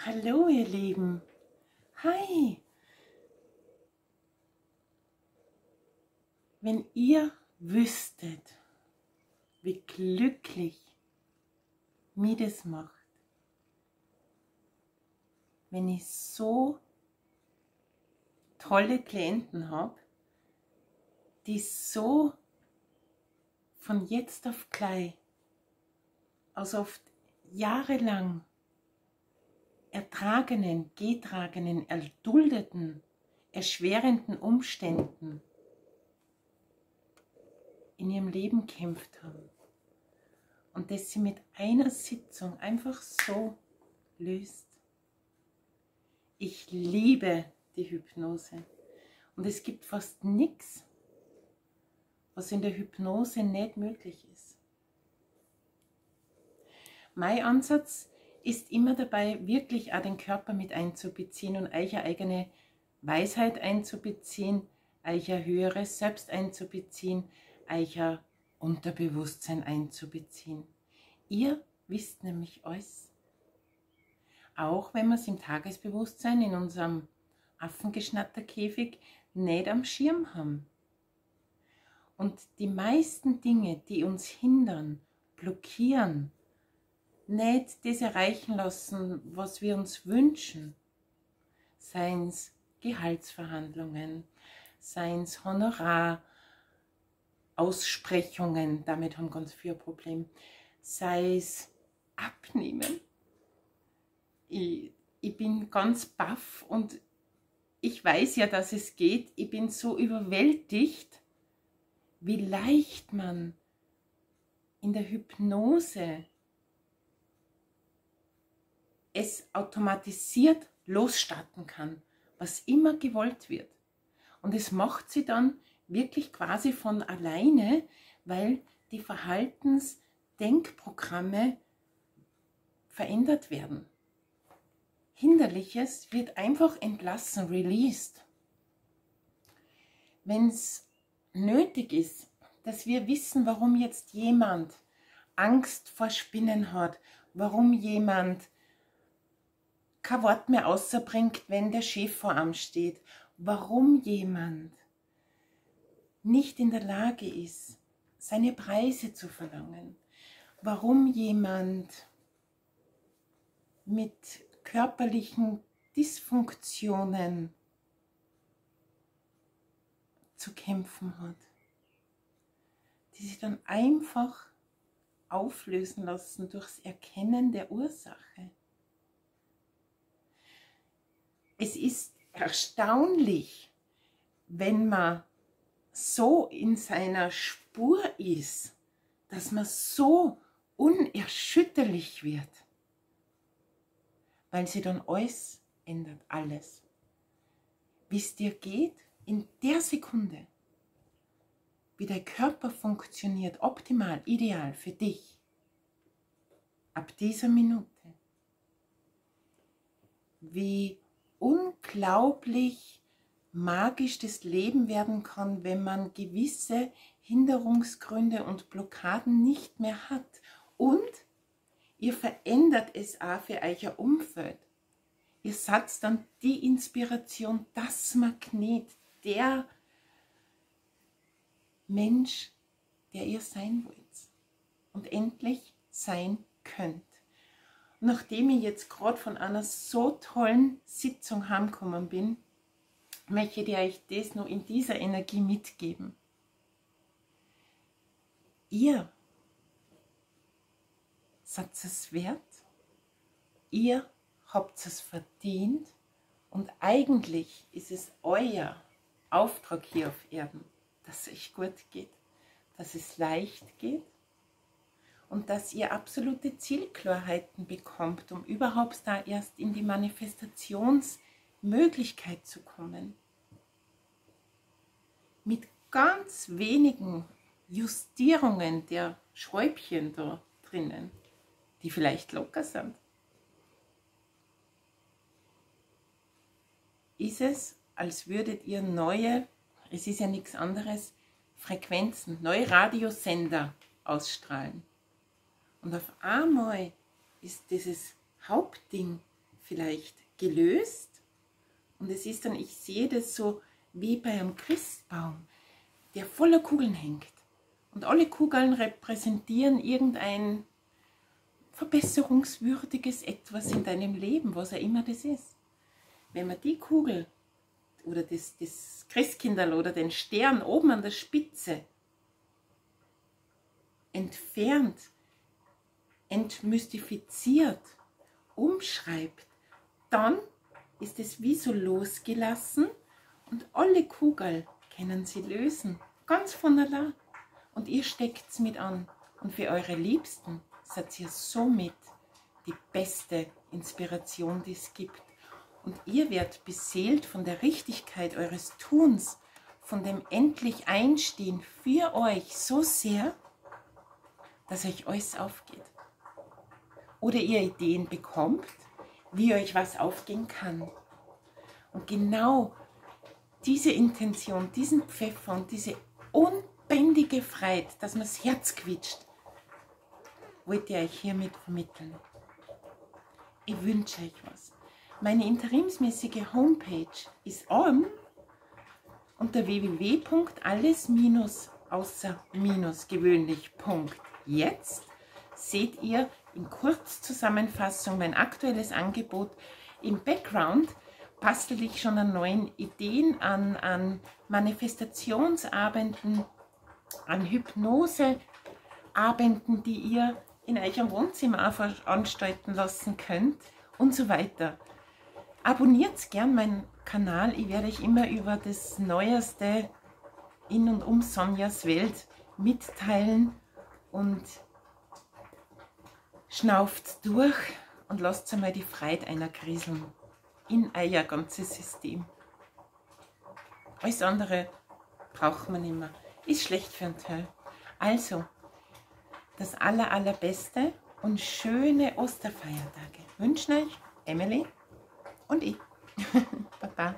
Hallo ihr Lieben, hi! Wenn ihr wüsstet, wie glücklich mir das macht, wenn ich so tolle Klienten habe, die so von jetzt auf gleich, also oft jahrelang ertragenen, getragenen, erduldeten, erschwerenden Umständen in ihrem Leben kämpft haben und das sie mit einer Sitzung einfach so löst. Ich liebe die Hypnose und es gibt fast nichts, was in der Hypnose nicht möglich ist. Mein Ansatz ist immer dabei, wirklich auch den Körper mit einzubeziehen und eure eigene Weisheit einzubeziehen, euer höheres Selbst einzubeziehen, euer Unterbewusstsein einzubeziehen. Ihr wisst nämlich alles. Auch wenn wir es im Tagesbewusstsein in unserem Affengeschnatterkäfig nicht am Schirm haben. Und die meisten Dinge, die uns hindern, blockieren, nicht das erreichen lassen, was wir uns wünschen, seien es Gehaltsverhandlungen, seien es Honoraraussprechungen, damit haben ganz viele ein Problem, sei es Abnehmen. Ich bin ganz baff und ich weiß ja, dass es geht. Ich bin so überwältigt, wie leicht man in der Hypnose es automatisiert losstarten kann, was immer gewollt wird. Und es macht sie dann wirklich quasi von alleine, weil die Verhaltensdenkprogramme verändert werden. Hinderliches wird einfach entlassen, released. Wenn es nötig ist, dass wir wissen, warum jetzt jemand Angst vor Spinnen hat, warum jemand kein Wort mehr außerbringt, wenn der Chef vor ihm steht, warum jemand nicht in der Lage ist, seine Preise zu verlangen, warum jemand mit körperlichen Dysfunktionen zu kämpfen hat, die sich dann einfach auflösen lassen durchs Erkennen der Ursache. Es ist erstaunlich, wenn man so in seiner Spur ist, dass man so unerschütterlich wird, weil sie dann alles ändert, alles. Wie es dir geht, in der Sekunde, wie der Körper funktioniert, optimal, ideal für dich, ab dieser Minute, wie unglaublich magisch das Leben werden kann, wenn man gewisse Hinderungsgründe und Blockaden nicht mehr hat. Und ihr verändert es auch für euer Umfeld. Ihr seid dann die Inspiration, das Magnet, der Mensch, der ihr sein wollt und endlich sein könnt. Und nachdem ich jetzt gerade von einer so tollen Sitzung heimgekommen bin, möchte ich euch das noch in dieser Energie mitgeben. Ihr seid es wert, ihr habt es verdient und eigentlich ist es euer Auftrag hier auf Erden, dass es euch gut geht, dass es leicht geht und dass ihr absolute Zielklarheiten bekommt, um überhaupt da erst in die Manifestationsmöglichkeit zu kommen. Mit ganz wenigen Justierungen der Schräubchen da drinnen, die vielleicht locker sind, ist es, als würdet ihr neue, es ist ja nichts anderes, Frequenzen, neue Radiosender ausstrahlen. Und auf einmal ist dieses Hauptding vielleicht gelöst und es ist dann, ich sehe das so wie bei einem Christbaum, der voller Kugeln hängt. Und alle Kugeln repräsentieren irgendein verbesserungswürdiges Etwas in deinem Leben, was auch immer das ist. Wenn man die Kugel oder das Christkindl oder den Stern oben an der Spitze entfernt, entmystifiziert, umschreibt, dann ist es wie so losgelassen und alle Kugeln können sie lösen, ganz von allein. Und ihr steckt es mit an. Und für eure Liebsten seid ihr somit die beste Inspiration, die es gibt. Und ihr werdet beseelt von der Richtigkeit eures Tuns, von dem endlich Einstehen für euch so sehr, dass euch alles aufgeht. Oder ihr Ideen bekommt, wie euch was aufgehen kann. Und genau diese Intention, diesen Pfeffer und diese unbändige Freude, dass mir das Herz quietscht, wollte ich euch hiermit vermitteln. Ich wünsche euch was. Meine interimsmäßige Homepage ist unter www.alles-außer-gewöhnlich.jetzt seht ihr in Kurzzusammenfassung mein aktuelles Angebot. Im Background bastel ich schon an neuen Ideen, an Manifestationsabenden, an Hypnoseabenden, die ihr in eurem Wohnzimmer veranstalten lassen könnt und so weiter. Abonniert gern meinen Kanal, ich werde euch immer über das Neueste in und um Sonjas Welt mitteilen und schnauft durch und lasst einmal die Freude einer kriseln in euer ganzes System. Alles andere braucht man nicht mehr, ist schlecht für den Teil. Also, das Allerbeste und schöne Osterfeiertage wünschen euch Emily und ich. Baba.